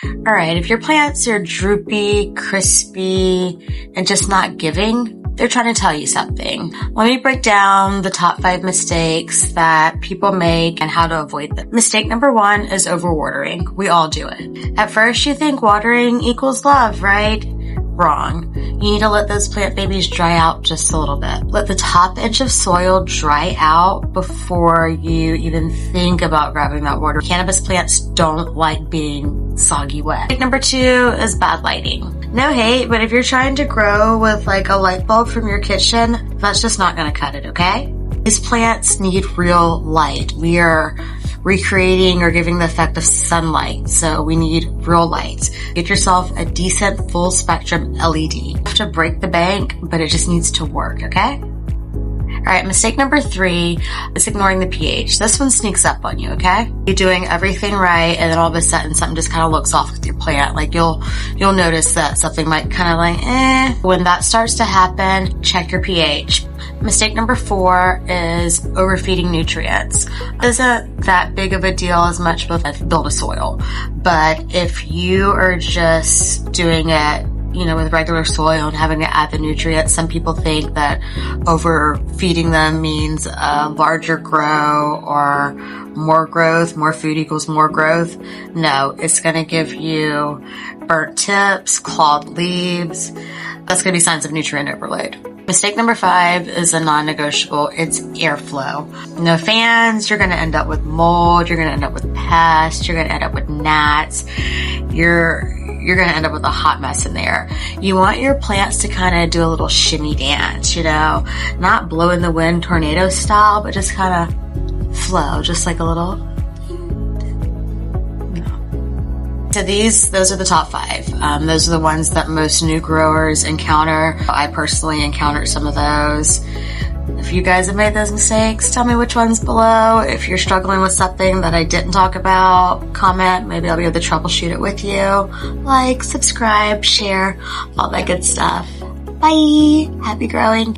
All right, if your plants are droopy, crispy, and just not giving, they're trying to tell you something. Let me break down the top 5 mistakes that people make and how to avoid them. Mistake number 1 is overwatering. We all do it. At first, you think watering equals love, right? Wrong. You need to let those plant babies dry out just a little bit. Let the top inch of soil dry out before you even think about grabbing that water. Cannabis plants don't like being soggy wet. Mistake number 2 is bad lighting. No hate, but if you're trying to grow with like a light bulb from your kitchen, that's just not gonna cut it, okay? These plants need real light. We are recreating or giving the effect of sunlight, so we need real light. Get yourself a decent full spectrum LED. You have to break the bank, but it just needs to work, okay? All right, mistake number 3 is ignoring the pH. This one sneaks up on you, okay? You're doing everything right, and then all of a sudden something just kind of looks off with your plant. Like you'll notice that something might kind of like, When that starts to happen, check your pH. Mistake number 4 is overfeeding nutrients. Isn't that big of a deal as much with build a soil. But if you are just doing it, with regular soil and having to add the nutrients, some people think that overfeeding them means a larger grow or more growth. More food equals more growth. No, it's going to give you burnt tips, clawed leaves. That's going to be signs of nutrient overload. Mistake number 5 is a non-negotiable. It's airflow. No fans, you're going to end up with mold. You're going to end up with pests. You're going to end up with gnats. You're going to end up with a hot mess in there. You want your plants to kind of do a little shimmy dance, not blow in the wind tornado style, but just kind of flow, just like a little. So those are the top 5. Those are the ones that most new growers encounter. I personally encountered some of those. If you guys have made those mistakes, tell me which ones below. If you're struggling with something that I didn't talk about, comment. Maybe I'll be able to troubleshoot it with you. Like, subscribe, share, all that good stuff. Bye! Happy growing!